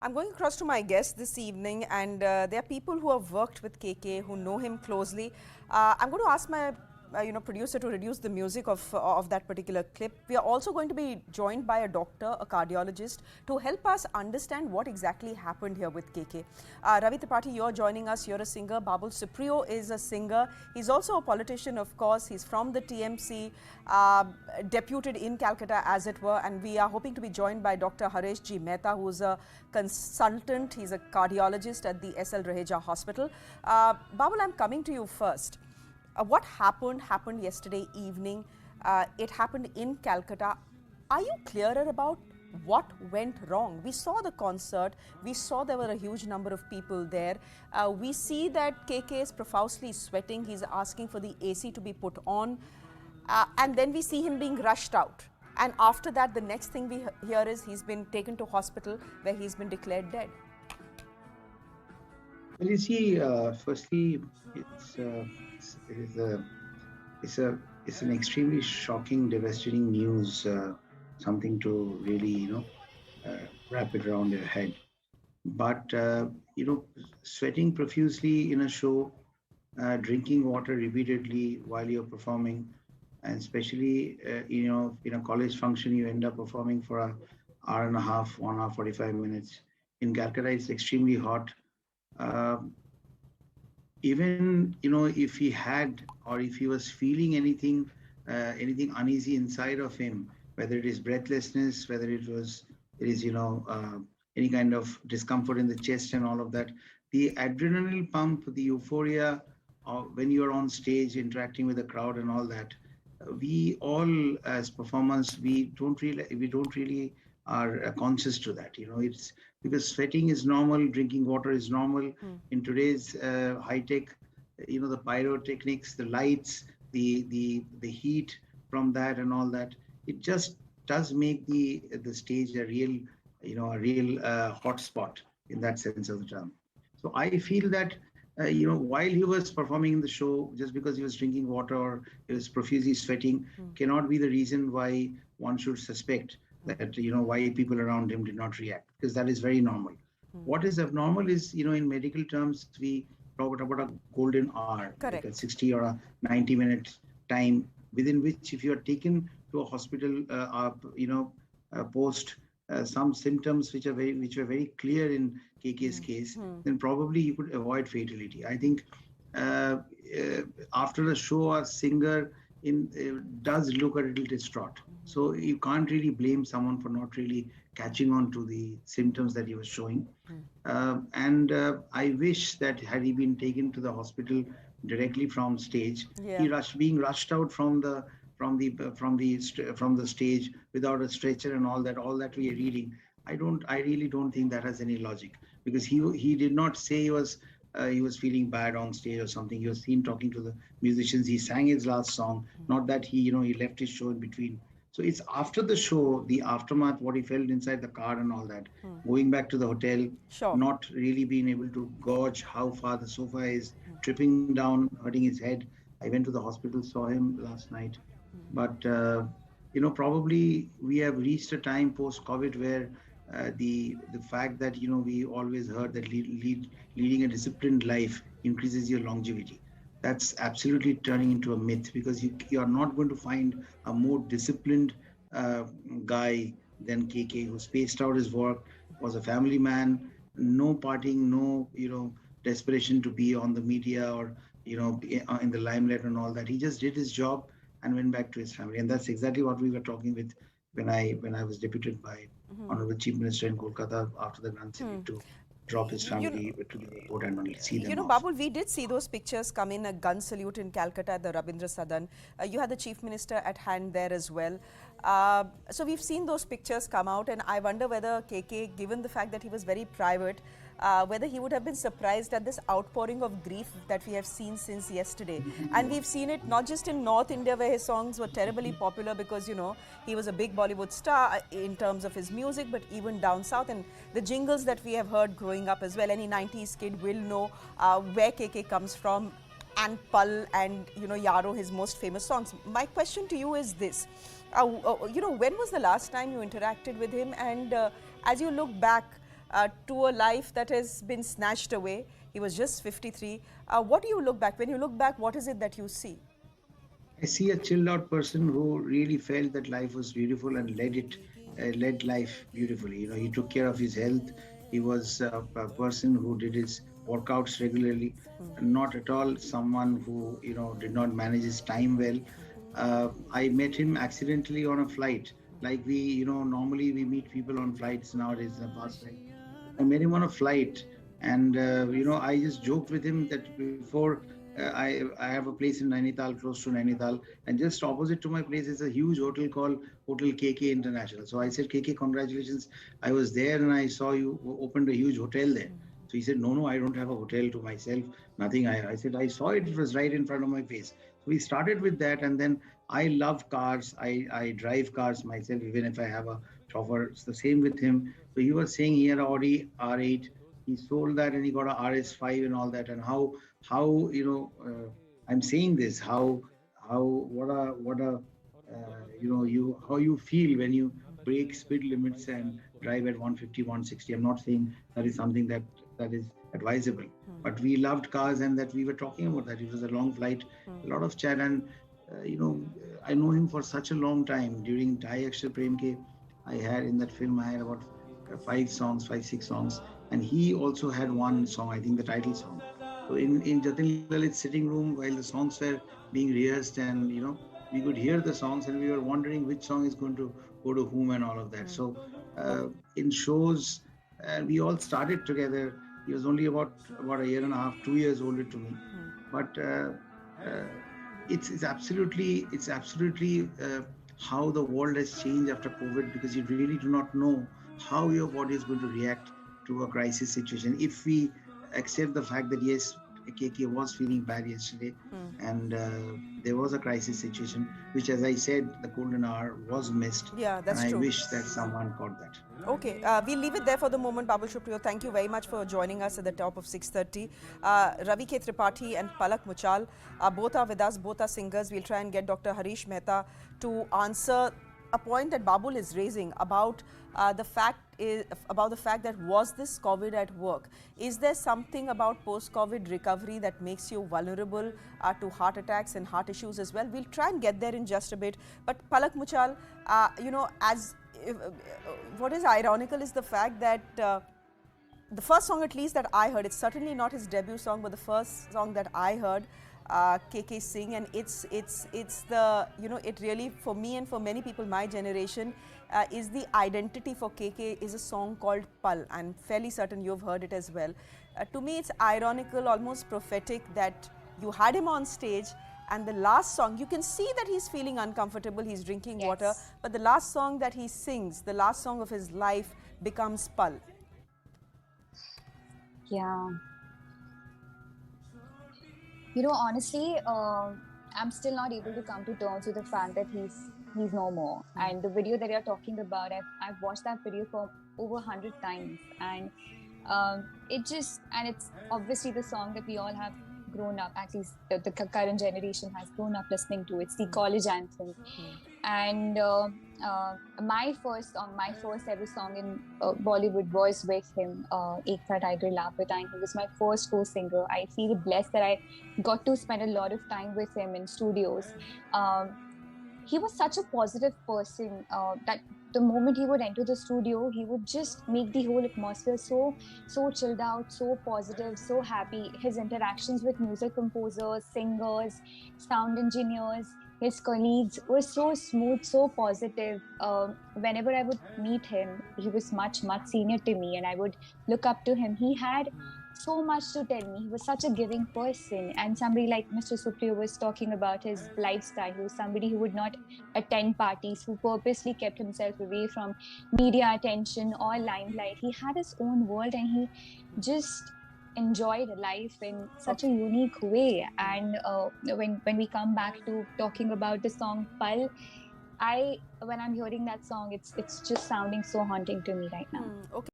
I'm going across to my guest this evening, and there are people who have worked with KK, who know him closely. I'm going to ask my producer to reduce the music of that particular clip. We are also going to be joined by a doctor, a cardiologist, to help us understand what exactly happened here with KK. Ravi Tripathi, you're joining us. You're a singer. Babul Supriyo is a singer. He's also a politician, of course. He's from the TMC, deputed in Calcutta, as it were. And we are hoping to be joined by Dr. Haresh G. Mehta, who's a consultant. He's a cardiologist at the SL Raheja Hospital. Babul, I'm coming to you first. What happened yesterday evening. It happened in Calcutta. Are you clearer about what went wrong? We saw the concert. We saw there were a huge number of people there. We see that KK is profusely sweating. He's asking for the AC to be put on. And then we see him being rushed out. And after that, the next thing we hear is he's been taken to hospital where he's been declared dead. Well, you see, firstly, it's an extremely shocking, devastating news. Something to really, wrap it around your head. But sweating profusely in a show, drinking water repeatedly while you're performing, and especially in a college function, you end up performing for an hour and a half, 1 hour 45 minutes. In Calcutta, it's extremely hot. Even if he had, or if he was feeling anything uneasy inside of him, whether it is breathlessness, whether it is any kind of discomfort in the chest and all of that, the adrenaline pump, the euphoria when you're on stage interacting with the crowd and all that, we all as performers, we don't really are conscious to that. It's because sweating is normal, drinking water is normal. In today's high tech, the pyrotechnics, the lights, the heat from that and all that, it just does make the stage a real hot spot in that sense of the term. So I feel that while he was performing in the show, just because he was drinking water or he was profusely sweating, cannot be the reason why one should suspect that why people around him did not react, because that is very normal. What is abnormal is, in medical terms, we talk about a golden hour, Correct. like a 60 or a 90-minute time within which, if you are taken to a hospital, post some symptoms which were very clear in KK's case, then probably you could avoid fatality. I think after a show, a singer does look a little distraught. So you can't really blame someone for not really catching on to the symptoms that he was showing. And I wish that had he been taken to the hospital directly from stage, being rushed out from the stage without a stretcher and all that we are reading. I really don't think that has any logic, because he did not say he was feeling bad on stage or something. He was seen talking to the musicians. He sang his last song, not that he left his show in between. So it's after the show, the aftermath, what he felt inside the car and all that, going back to the hotel, not really being able to gauge how far the sofa is, tripping down, hurting his head. I went to the hospital, saw him last night. But, probably we have reached a time post-COVID where the fact that, we always heard that leading a disciplined life increases your longevity. That's absolutely turning into a myth, because you are not going to find a more disciplined guy than KK, who spaced out his work, was a family man, no partying, no, desperation to be on the media or, in the limelight and all that. He just did his job and went back to his family. And that's exactly what we were talking with when I was deputed by Honorable Chief Minister in Kolkata after the Grand City to drop his family to the airport and see them off. Babul, we did see those pictures come in, a gun salute in Calcutta at the Rabindra Sadan. You had the Chief Minister at hand there as well. So we've seen those pictures come out, and I wonder whether KK, given the fact that he was very private, whether he would have been surprised at this outpouring of grief that we have seen since yesterday. And we've seen it not just in North India, where his songs were terribly popular because, he was a big Bollywood star in terms of his music, but even down south. And the jingles that we have heard growing up as well, any 90s kid will know where KK comes from, and Pal and, Yaro, his most famous songs. My question to you is this. When was the last time you interacted with him? And as you look back, to a life that has been snatched away. He was just 53. What do you look back? When you look back, what is it that you see? I see a chilled out person who really felt that life was beautiful and led life beautifully. You know, he took care of his health. He was a person who did his workouts regularly, not at all someone who, did not manage his time well. I met him accidentally on a flight. Like normally we meet people on flights nowadays in the past time. I met him on a flight, and I just joked with him that before I have a place in Nainital, close to Nainital, and just opposite to my place is a huge hotel called Hotel KK International. So I said, KK, congratulations! I was there and I saw you opened a huge hotel there. So he said, no, I don't have a hotel to myself, nothing. I said, I saw it, it was right in front of my face. So we started with that, and then I love cars. I drive cars myself, even if I have a chauffeur. It's the same with him. So he was saying he had an Audi R8. He sold that and he got a RS5 and all that. And how I'm saying this, how you how you feel when you break speed limits and drive at 150, 160. I'm not saying that is something that is advisable, but we loved cars, and that we were talking about that. It was a long flight, a lot of chat, and I know him for such a long time. During Dhai Akshar Prem Ke, I had in that film, I had about 5, 6 songs, and he also had one song, I think the title song. So in Jatin Lalit's sitting room, while the songs were being rehearsed, and we could hear the songs, and we were wondering which song is going to go to whom and all of that. So in shows, we all started together. He was only about a year and a half, 2 years older to me, but uh, it's absolutely how the world has changed after COVID, because you really do not know how your body is going to react to a crisis situation. If we accept the fact that yes, KK was feeling bad yesterday, and there was a crisis situation, which, as I said, the golden hour was missed, Yeah, and that's I true. wish that someone caught that. Okay, we'll leave it there for the moment. Babul Supriyo, thank you very much for joining us at the top of 6:30. Ravi K. Tripathi and Palak Muchhal both are with us, both are singers. We'll try and get Dr. Harish Mehta to answer a point that Babul is raising about the fact that was this COVID at work? Is there something about post-COVID recovery that makes you vulnerable to heart attacks and heart issues as well? We'll try and get there in just a bit. But Palak Muchhal, what is ironical is the fact that the first song, at least that I heard, it's certainly not his debut song, but the first song that I heard, KK sing, and it's the, it really, for me and for many people my generation, is the identity for KK is a song called Pal. I'm fairly certain you've heard it as well. To me, it's ironical, almost prophetic, that you had him on stage, and the last song, you can see that he's feeling uncomfortable, he's drinking water, but the last song that he sings, the last song of his life, becomes Pal. Yeah. Honestly, I'm still not able to come to terms with the fact that he's no more. And the video that you're talking about, I've watched that video for over 100 times, and it's obviously the song that we all have grown up, at least the current generation has grown up listening to. It's the college anthem. And my first ever song in Bollywood was with him, Ek Tha Tiger Lapita, and he was my first co-singer. I feel blessed that I got to spend a lot of time with him in studios. He was such a positive person that the moment he would enter the studio, he would just make the whole atmosphere so chilled out, so positive, so happy. His interactions with music composers, singers, sound engineers, his colleagues were so smooth, so positive. Whenever I would meet him, he was much senior to me, and I would look up to him. He had so much to tell me. He was such a giving person. And somebody like Mr. Supriyo was talking about his lifestyle. He was somebody who would not attend parties, who purposely kept himself away from media attention or limelight. He had his own world, and he just enjoyed life in such a unique way. And when we come back to talking about the song Pal, when I'm hearing that song, it's just sounding so haunting to me right now. Okay.